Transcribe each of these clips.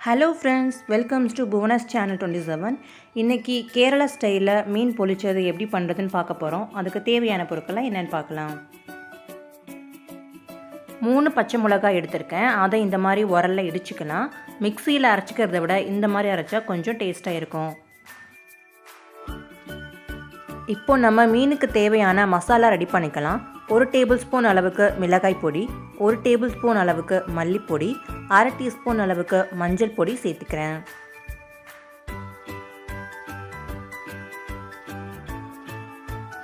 Hello friends, welcome to Bhuvanas channel 27. இன்னைக்கு கேரளா ஸ்டைல்ல மீன் பொளிச்சது எப்படி பண்றதுன்னு பார்க்க போறோம். அதுக்கு தேவையான பொருட்கள் என்னன்னு பார்க்கலாம். 3 பச்சை மிளகாய் எடுத்துர்க்கேன். அதை இந்த மாதிரி உரல்ல இடிச்சுக்கலாம். மிக்ஸில அரைச்சிக்கிறதை விட இந்த மாதிரி அரைச்சா கொஞ்சம் டேஸ்டா இருக்கும். இப்போ நம்ம மீனுக்கு தேவையான மசாலா ரெடி பண்ணிக்கலாம். 1 டேபிள்ஸ்பூன் அளவுக்கு மிளகாய் பொடி, 1 டேபிள்ஸ்பூன் அளவுக்கு மல்லிப்பொடி, 1/2 டீஸ்பூன் அளவுக்கு மஞ்சள் பொடி சேர்த்துக்கிறேன்.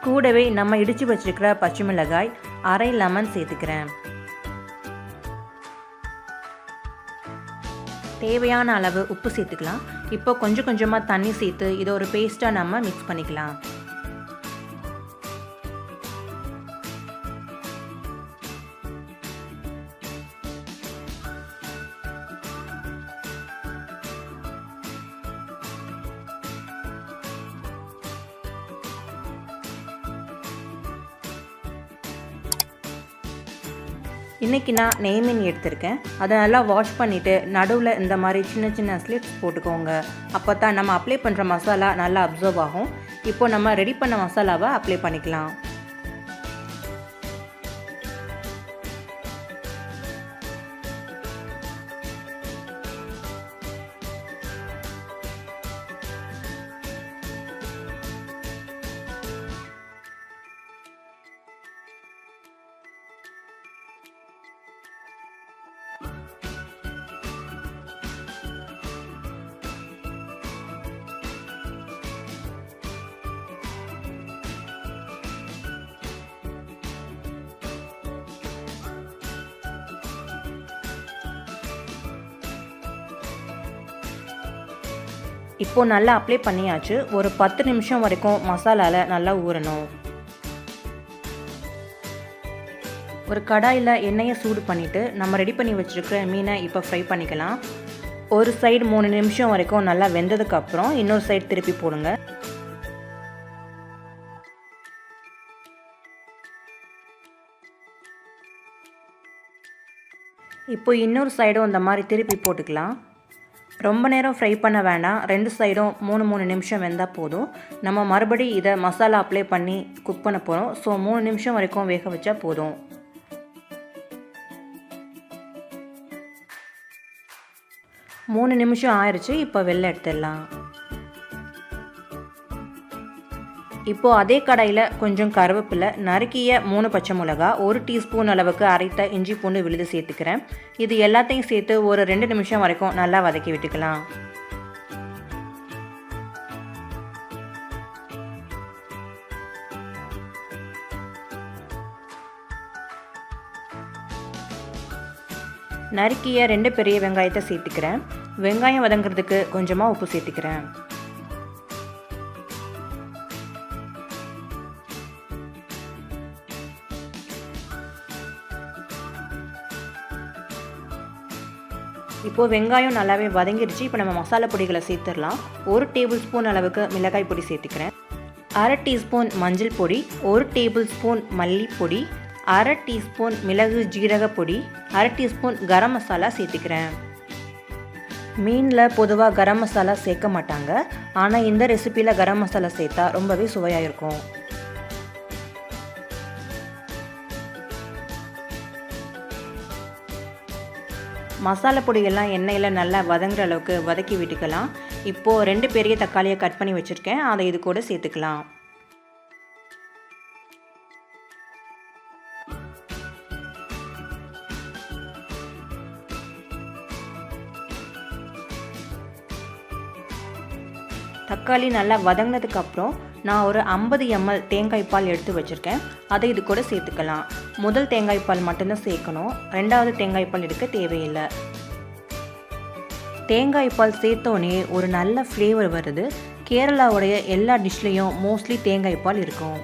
கூடவே நம்ம இடிச்சு வச்சிருக்கிற பச்சை மிளகாய், 1/2 லெமன் சேர்த்துக்கிறேன். தேவையான அளவு உப்பு சேர்த்துக்கலாம். இப்போ கொஞ்சம் கொஞ்சமாக தண்ணி சேர்த்து இதை ஒரு பேஸ்ட்டாக நம்ம மிக்ஸ் பண்ணிக்கலாம். இன்றைக்கி நான் நெய் மீன் எடுத்திருக்கேன். அதை நல்லா வாஷ் பண்ணிவிட்டு நடுவில் இந்த மாதிரி சின்ன சின்ன ஸ்லிப்ஸ் போட்டுக்கோங்க. அப்போ தான் நம்ம அப்ளை பண்ணுற மசாலா நல்லா அப்சர்வ் ஆகும். இப்போ நம்ம ரெடி பண்ண மசாலாவை அப்ளை பண்ணிக்கலாம். இப்போ நல்லா அப்ளை பண்ணியாச்சு. ஒரு 10 நிமிஷம் வரைக்கும் மசாலாவில் நல்லா ஊறணும். ஒரு கடாயில் எண்ணெயை சூடு பண்ணிவிட்டு நம்ம ரெடி பண்ணி வச்சுருக்கிற மீனை இப்போ ஃப்ரை பண்ணிக்கலாம். ஒரு சைடு 3 நிமிஷம் வரைக்கும் நல்லா வெந்ததுக்கப்புறம் இன்னொரு சைடு திருப்பி போடுங்க. இப்போ இன்னொரு சைடும் இந்த மாதிரி திருப்பி போட்டுக்கலாம். ரொம்ப நேரம் ஃப்ரை பண்ண வேண்டாம். 2 சைடும் 3 நிமிஷம் வெந்தால் போதும். நம்ம மறுபடி இதை மசாலா அப்ளை பண்ணி குக் பண்ண போகிறோம். ஸோ 3 நிமிஷம் வரைக்கும் வேக வச்சா போதும். மூணு நிமிஷம் ஆயிடுச்சு. இப்போ வெளில எடுத்துடலாம். இப்போது அதே கடாயில் கொஞ்சம் கருவேப்பிலை, நறுக்கிய 3 பச்சை மிளகா, 1 டீஸ்பூன் அளவுக்கு அரைத்த இஞ்சி பூண்டு விழுது சேர்த்துக்கிறேன். இது எல்லாத்தையும் சேர்த்து ஒரு 2 நிமிஷம் வரைக்கும் நல்லா வதக்கி விட்டுக்கலாம். நறுக்கிய 2 பெரிய வெங்காயத்தை சேர்த்துக்கிறேன். வெங்காயம் வதங்கிறதுக்கு கொஞ்சமாக உப்பு சேர்த்துக்கிறேன். இப்போது வெங்காயம் நல்லாவே வதங்கிடுச்சு. இப்போ நம்ம மசாலா பொடிகளை சேர்த்துடலாம். 1 டேபிள் ஸ்பூன் அளவுக்கு மிளகாய் பொடி சேர்த்துக்கிறேன். 1/2 டீஸ்பூன் மஞ்சள் பொடி, 1 டேபிள் ஸ்பூன் மல்லிப்பொடி, 1/2 டீஸ்பூன் மிளகு ஜீரக பொடி, 1/2 டீஸ்பூன் கரம் மசாலா சேர்த்துக்கிறேன். மீனில் பொதுவாக கரம் மசாலா சேர்க்க மாட்டாங்க. ஆனால் இந்த ரெசிப்பியில் கரம் மசாலா சேர்த்தா ரொம்பவே சுவையாக இருக்கும். மசாலா பொடியெல்லாம் எண்ணெயில் நல்லா வதங்குற அளவுக்கு வதக்கி விட்டுக்கலாம். இப்போது 2 பெரிய தக்காளியை கட் பண்ணி வச்சுருக்கேன். அதை இது கூட சேர்த்துக்கலாம். தக்காளி நல்லா வதங்கினதுக்கப்புறம் நான் ஒரு 50 ml தேங்காய் பால் எடுத்து வச்சுருக்கேன். அதை இது கூட சேர்த்துக்கலாம். முதல் தேங்காய் பால் மட்டும்தான் சேர்க்கணும். 2வது தேங்காய் பால் எடுக்க தேவையில்லை. தேங்காய் பால் சேர்த்தோடனே ஒரு நல்ல ஃப்ளேவர் வருது. கேரளாவுடைய எல்லா டிஷ்லேயும் மோஸ்ட்லி தேங்காய் பால் இருக்கும்.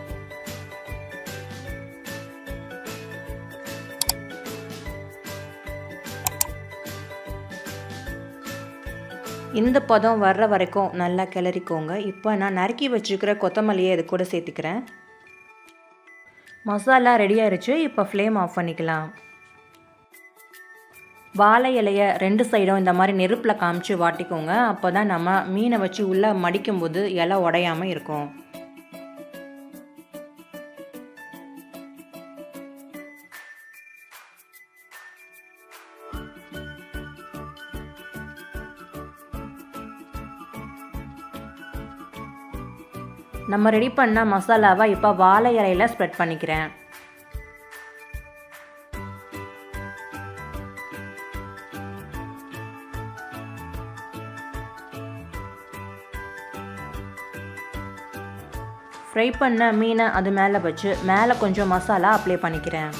இந்த பதம் வர்ற வரைக்கும் நல்லா கிளறிக்கோங்க. இப்போ நான் நறுக்கி வச்சுருக்கிற கொத்தமல்லியை இது கூட சேர்த்துக்கிறேன். மசாலா ரெடி ஆயிடுச்சு. இப்போ ஃப்ளேம் ஆஃப் பண்ணிக்கலாம். வாழை இலையை 2 சைடும் இந்த மாதிரி நெருப்பில் காமிச்சு வாட்டிக்கோங்க. அப்போ தான் நம்ம மீனை வச்சு உள்ளே மடிக்கும்போது இலை உடையாமல் இருக்கும். நம்ம ரெடி பண்ண மசாலாவை இப்போ வாழை இலையில் ஸ்ப்ரெட் பண்ணிக்கிறேன். ஃப்ரை பண்ண மீனை அது மேலே வச்சு மேலே கொஞ்சம் மசாலா அப்ளை பண்ணிக்கிறேன்.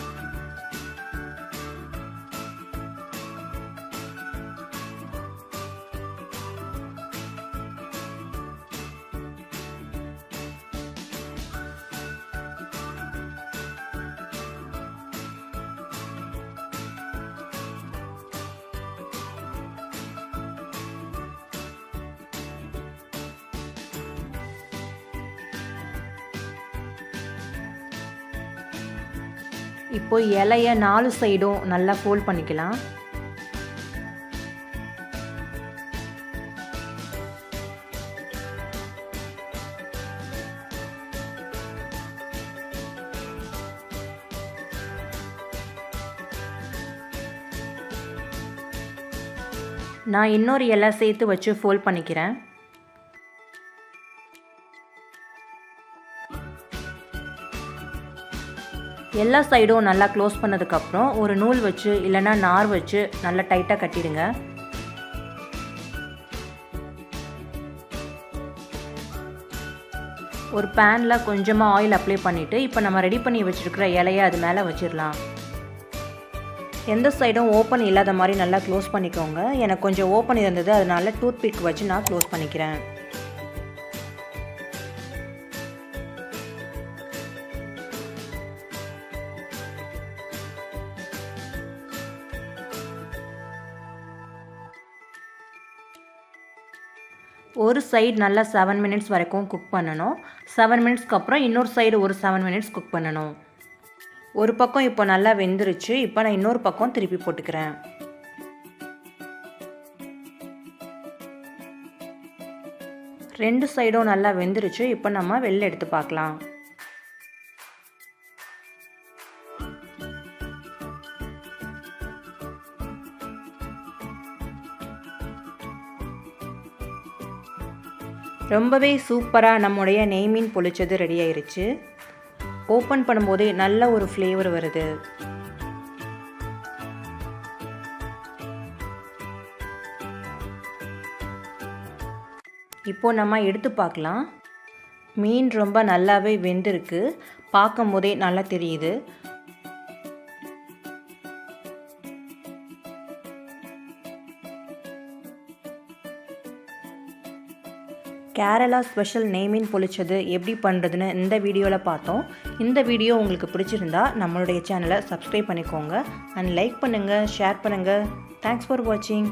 இப்போ இலையை 4 சைடும் நல்லா ஃபோல்ட் பண்ணிக்கலாம். நான் இன்னொரு இலை சேர்த்து வச்சு ஃபோல்ட் பண்ணிக்கிறேன். எல்லா சைடும் நல்லா க்ளோஸ் பண்ணதுக்கப்புறம் ஒரு நூல் வச்சு இல்லைன்னா நார் வச்சு நல்லா டைட்டாக கட்டிடுங்க. ஒரு பேனில் கொஞ்சமாக ஆயில் அப்ளை பண்ணிவிட்டு இப்போ நம்ம ரெடி பண்ணி வச்சுருக்கிற இலையை அது மேலே வச்சிடலாம். எந்த சைடும் ஓப்பன் இல்லாத மாதிரி நல்லா க்ளோஸ் பண்ணிக்கோங்க. எனக்கு கொஞ்சம் ஓப்பன் இருந்தது, அதனால டூத் பிக் வச்சு நான் க்ளோஸ் பண்ணிக்கிறேன். ஒரு சைடு நல்லா 7 மினிட்ஸ் வரைக்கும் குக் பண்ணணும். 7 மினிட்ஸ்க்கு அப்புறம் இன்னொரு சைடு ஒரு 7 மினிட்ஸ் குக் பண்ணணும். ஒரு பக்கம் இப்போ நல்லா வெந்துருச்சு. இப்போ நான் இன்னொரு பக்கம் திருப்பி போட்டுக்கிறேன். ரெண்டு சைடும் நல்லா வெந்துருச்சு. இப்போ நம்ம வெளில எடுத்து பார்க்கலாம். ரொம்பவே சூப்பராக நம்முடைய நெய் மீன் பொளிச்சது ரெடி ஆயிருச்சு. ஓப்பன் பண்ணும்போதே நல்ல ஒரு ஃப்ளேவர் வருது. இப்போது நம்ம எடுத்து பார்க்கலாம். மீன் ரொம்ப நல்லாவே வெந்திருக்கு. பார்க்கும் போதே நல்லா தெரியுது. கேரளா ஸ்பெஷல் நெய் மீன் பொளிச்சது எப்படி பண்ணுறதுன்னு இந்த வீடியோவில் பார்த்தோம். இந்த வீடியோ உங்களுக்கு பிடிச்சிருந்தா நம்மளுடைய சேனலை சப்ஸ்கிரைப் பண்ணிக்கோங்க அண்ட் லைக் பண்ணுங்கள், ஷேர் பண்ணுங்கள். தேங்க்ஸ் ஃபார் வாட்சிங்.